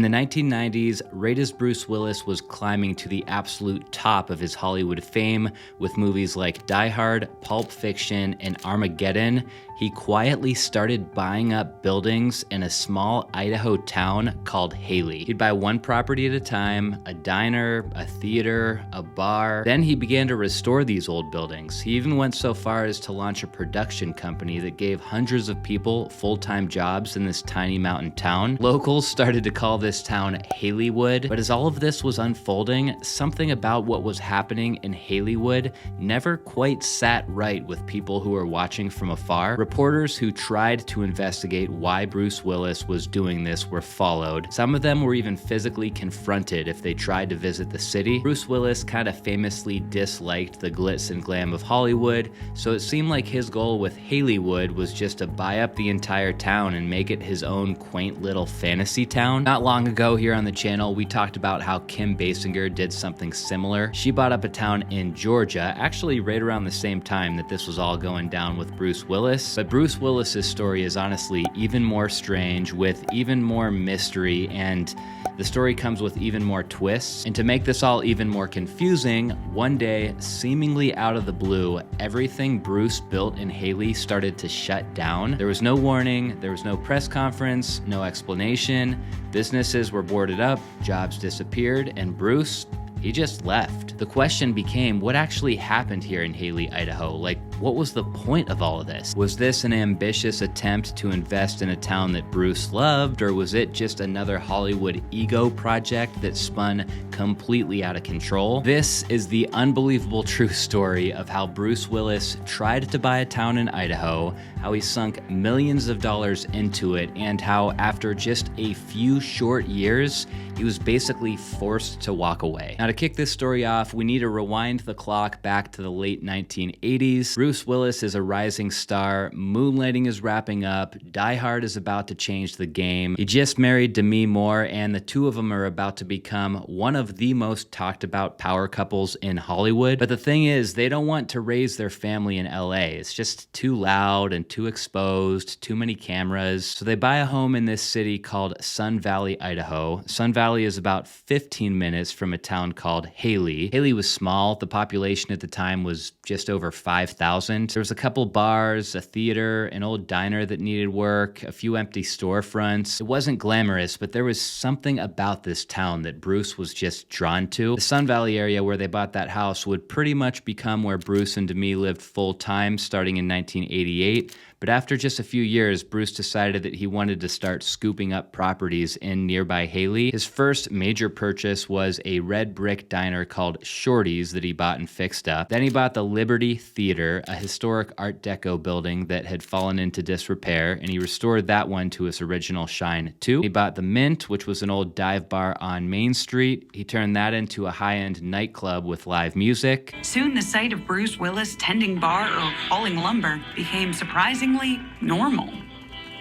the 1990s, right as Bruce Willis was climbing to the absolute top of his Hollywood fame with movies like Die Hard, Pulp Fiction, and Armageddon, he quietly started buying up buildings in a small Idaho town called Hailey. He'd buy one property at a time, a diner, a theater, a bar. Then he began to restore these old buildings. He even went so far as to launch a production company that gave hundreds of people full-time jobs in this tiny mountain town. Locals started to call this town Haileywood, but as all of this was unfolding, something about what was happening in Haileywood never quite sat right with people who were watching from afar. Reporters who tried to investigate why Bruce Willis was doing this were followed. Some of them were even physically confronted if they tried to visit the city. Bruce Willis kind of famously disliked the glitz and glam of Hollywood, so it seemed like his goal with Haileywood was just to buy up the entire town and make it his own quaint little fantasy town. Not long ago here on the channel, we talked about how Kim Basinger did something similar. She bought up a town in Georgia, actually right around the same time that this was all going down with Bruce Willis. But Bruce Willis's story is honestly even more strange, with even more mystery, and the story comes with even more twists. And to make this all even more confusing, one day, seemingly out of the blue, everything Bruce built in Hailey started to shut down. There was no warning, there was no press conference, no explanation. Businesses were boarded up, jobs disappeared, and Bruce, he just left. The question became, what actually happened here in Hailey, Idaho? Like, what was the point of all of this? Was this an ambitious attempt to invest in a town that Bruce loved, or was it just another Hollywood ego project that spun completely out of control? This is the unbelievable true story of how Bruce Willis tried to buy a town in Idaho, how he sunk millions of dollars into it, and how after just a few short years, he was basically forced to walk away. Now, to kick this story off, we need to rewind the clock back to the late 1980s. Bruce Willis is a rising star, Moonlighting is wrapping up, Die Hard is about to change the game. He just married Demi Moore, and the two of them are about to become one of the most talked about power couples in Hollywood. But the thing is, they don't want to raise their family in LA. It's just too loud and too exposed, too many cameras. So they buy a home in this city called Sun Valley, Idaho. Sun Valley is about 15 minutes from a town called Hailey. Hailey was small. The population at the time was just over 5,000. There was a couple bars, a theater, an old diner that needed work, a few empty storefronts. It wasn't glamorous, but there was something about this town that Bruce was just drawn to. The Sun Valley area where they bought that house would pretty much become where Bruce and Demi lived full time starting in 1988. But after just a few years, Bruce decided that he wanted to start scooping up properties in nearby Hailey. His first major purchase was a red brick diner called Shorty's that he bought and fixed up. Then he bought the Liberty Theater, a historic Art Deco building that had fallen into disrepair, and he restored that one to its original shine too. He bought the Mint, which was an old dive bar on Main Street. He turned that into a high-end nightclub with live music. Soon the sight of Bruce Willis tending bar or hauling lumber became surprisingly normal.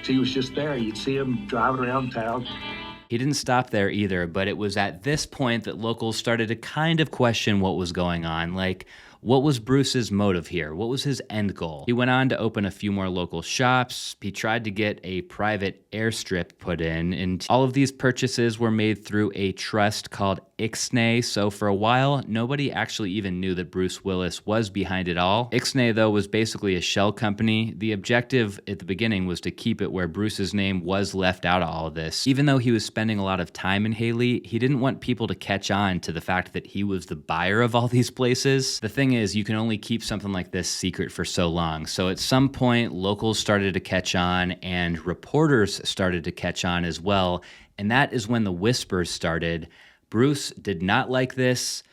He was just there. You'd see him driving around town. He didn't stop there either, but it was at this point that locals started to kind of question what was going on. Like, what was Bruce's motive here? What was his end goal? He went on to open a few more local shops. He tried to get a private airstrip put in, and all of these purchases were made through a trust called Ixnay. So for a while, nobody actually even knew that Bruce Willis was behind it all. Ixnay, though, was basically a shell company. The objective at the beginning was to keep it where Bruce's name was left out of all of this. Even though he was spending a lot of time in Hailey, he didn't want people to catch on to the fact that he was the buyer of all these places. The thing is, you can only keep something like this secret for so long. So at some point, locals started to catch on, and reporters started to catch on as well. And that is when the whispers started. Bruce did not like this.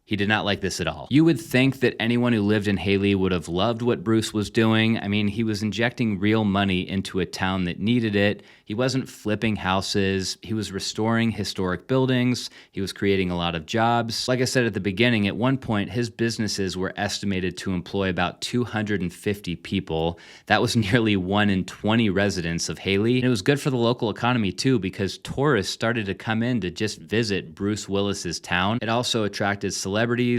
He did not like this at all. You would think that anyone who lived in Hailey would have loved what Bruce was doing. I mean, he was injecting real money into a town that needed it. He wasn't flipping houses. He was restoring historic buildings. He was creating a lot of jobs. Like I said at the beginning, at one point, his businesses were estimated to employ about 250 people. That was nearly 1 in 20 residents of Hailey. And it was good for the local economy too, because tourists started to come in to just visit Bruce Willis's town. It also attracted celebrities.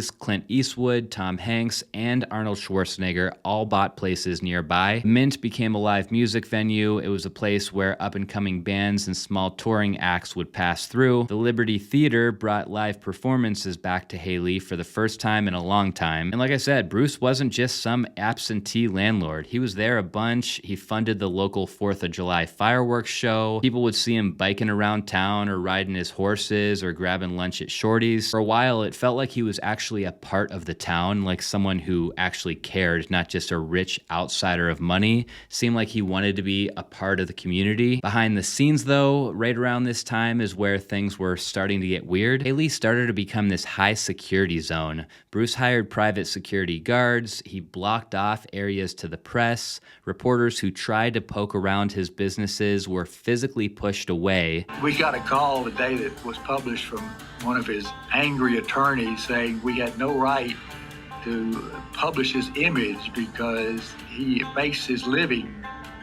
Clint Eastwood, Tom Hanks, and Arnold Schwarzenegger all bought places nearby. Mint became a live music venue. It was a place where up up-and-coming bands and small touring acts would pass through. The Liberty Theater brought live performances back to Hailey for the first time in a long time. And like I said, Bruce wasn't just some absentee landlord. He was there a bunch. He funded the local 4th of July fireworks show. People would see him biking around town or riding his horses or grabbing lunch at Shorty's. For a while, it felt like he was actually a part of the town, like someone who actually cared, not just a rich outsider of money. Seemed like he wanted to be a part of the community. Behind the scenes, though, right around this time is where things were starting to get weird. Hailey started to become this high security zone. Bruce hired private security guards. He blocked off areas to the press. Reporters who tried to poke around his businesses were physically pushed away. We got a call the day that was published from one of his angry attorneys saying we had no right to publish his image because he makes his living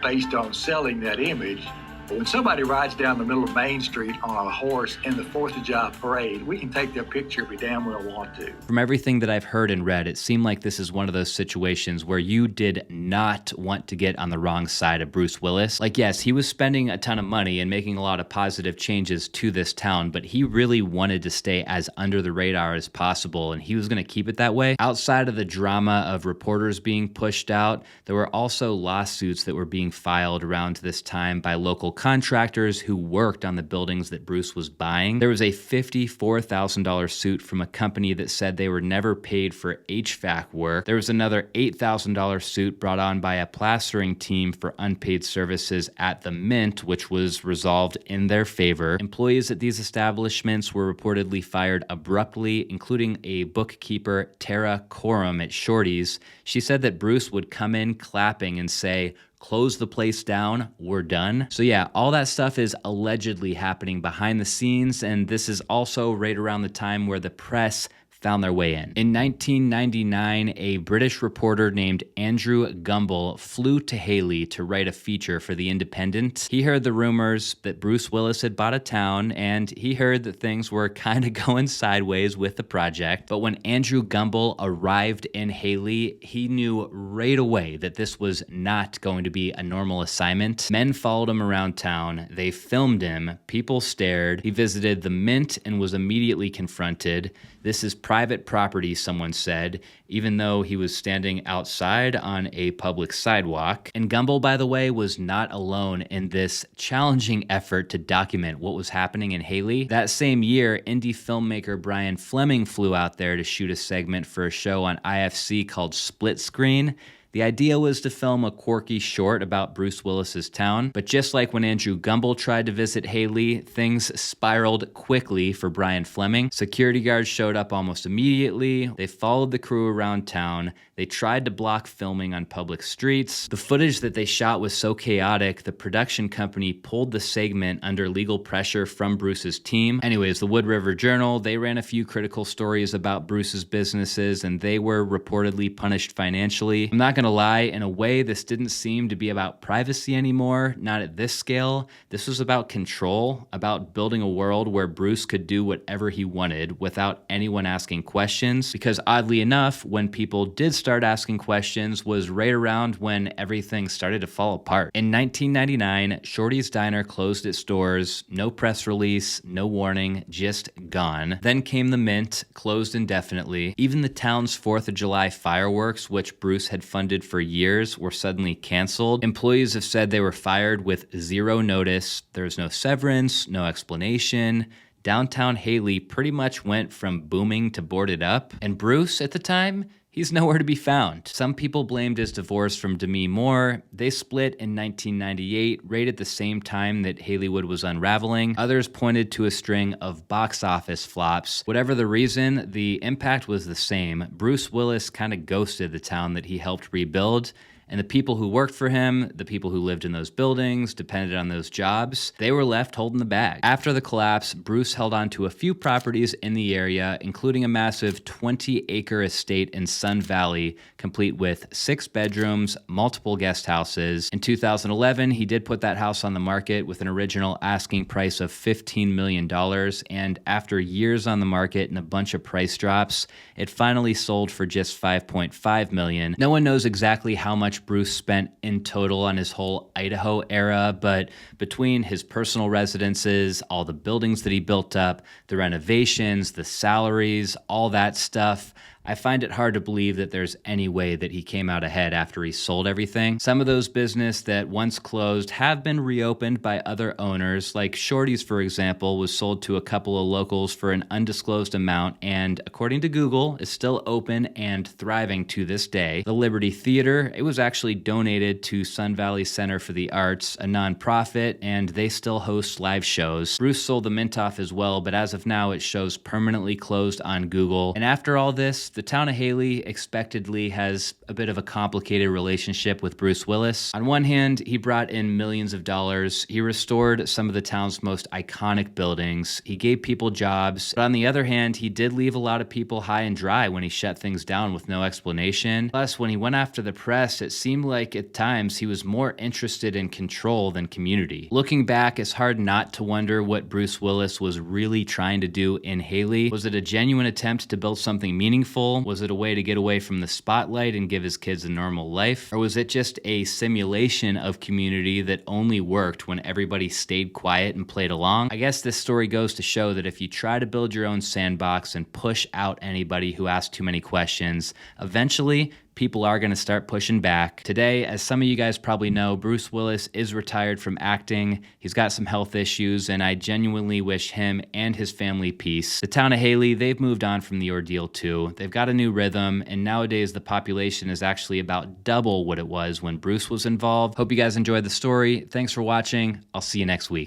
based on selling that image. When somebody rides down the middle of Main Street on a horse in the 4th of July parade, we can take their picture if we damn well want to. From everything that I've heard and read, it seemed like this is one of those situations where you did not want to get on the wrong side of Bruce Willis. Like, yes, he was spending a ton of money and making a lot of positive changes to this town, but he really wanted to stay as under the radar as possible, and he was going to keep it that way. Outside of the drama of reporters being pushed out, there were also lawsuits that were being filed around this time by local contractors who worked on the buildings that Bruce was buying. There was a $54,000 suit from a company that said they were never paid for HVAC work. There was another $8,000 suit brought on by a plastering team for unpaid services at the Mint, which was resolved in their favor. Employees at these establishments were reportedly fired abruptly, including a bookkeeper, Tara Coram at Shorty's. She said that Bruce would come in clapping and say, "Close the place down, we're done." So yeah, all that stuff is allegedly happening behind the scenes, and this is also right around the time where the press found their way in. In 1999, a British reporter named Andrew Gumbel flew to Hailey to write a feature for The Independent. He heard the rumors that Bruce Willis had bought a town, and he heard that things were kind of going sideways with the project. But when Andrew Gumbel arrived in Hailey, he knew right away that this was not going to be a normal assignment. Men followed him around town. They filmed him. People stared. He visited the Mint and was immediately confronted. This is private property, someone said, even though he was standing outside on a public sidewalk. And Gumbel, by the way, was not alone in this challenging effort to document what was happening in Hailey. That same year, indie filmmaker Brian Fleming flew out there to shoot a segment for a show on IFC called Split Screen. The idea was to film a quirky short about Bruce Willis's town, but just like when Andrew Gumbel tried to visit Hailey, things spiraled quickly for Brian Fleming. Security guards showed up almost immediately. They followed the crew around town. They tried to block filming on public streets. The footage that they shot was so chaotic, the production company pulled the segment under legal pressure from Bruce's team. Anyways, the Wood River Journal, they ran a few critical stories about Bruce's businesses, and they were reportedly punished financially. I'm not gonna lie, in a way, this didn't seem to be about privacy anymore, not at this scale. This was about control, about building a world where Bruce could do whatever he wanted without anyone asking questions, because oddly enough, when people did start asking questions was right around when everything started to fall apart. In 1999, Shorty's Diner closed its doors, no press release, no warning, just gone. Then came the Mint, closed indefinitely. Even the town's 4th of July fireworks, which Bruce had funded for years, were suddenly canceled. Employees have said they were fired with zero notice. There was no severance, no explanation. Downtown Hailey pretty much went from booming to boarded up. And Bruce, at the time, he's nowhere to be found. Some people blamed his divorce from Demi Moore. They split in 1998, right at the same time that Haileywood was unraveling. Others pointed to a string of box office flops. Whatever the reason, the impact was the same. Bruce Willis kind of ghosted the town that he helped rebuild. And the people who worked for him, the people who lived in those buildings, depended on those jobs, they were left holding the bag. After the collapse, Bruce held on to a few properties in the area, including a massive 20-acre estate in Sun Valley, complete with 6 bedrooms, multiple guest houses. In 2011, he did put that house on the market with an original asking price of $15 million, and after years on the market and a bunch of price drops, it finally sold for just $5.5 million. No one knows exactly how much much Bruce spent in total on his whole Idaho era, but between his personal residences, all the buildings that he built up, the renovations, the salaries, all that stuff, I find it hard to believe that there's any way that he came out ahead after he sold everything. Some of those businesses that once closed have been reopened by other owners, like Shorty's, for example, was sold to a couple of locals for an undisclosed amount and, according to Google, is still open and thriving to this day. The Liberty Theater, it was actually donated to Sun Valley Center for the Arts, a nonprofit, and they still host live shows. Bruce sold the Mint off as well, but as of now, it shows permanently closed on Google. And after all this, the town of Hailey expectedly has a bit of a complicated relationship with Bruce Willis. On one hand, he brought in millions of dollars. He restored some of the town's most iconic buildings. He gave people jobs. But on the other hand, he did leave a lot of people high and dry when he shut things down with no explanation. Plus, when he went after the press, it seemed like at times he was more interested in control than community. Looking back, it's hard not to wonder what Bruce Willis was really trying to do in Hailey. Was it a genuine attempt to build something meaningful? Was it a way to get away from the spotlight and give his kids a normal life? Or was it just a simulation of community that only worked when everybody stayed quiet and played along? I guess this story goes to show that if you try to build your own sandbox and push out anybody who asks too many questions, eventually people are going to start pushing back. Today, as some of you guys probably know, Bruce Willis is retired from acting. He's got some health issues, and I genuinely wish him and his family peace. The town of Hailey, they've moved on from the ordeal too. They've got a new rhythm, and nowadays the population is actually about double what it was when Bruce was involved. Hope you guys enjoyed the story. Thanks for watching. I'll see you next week.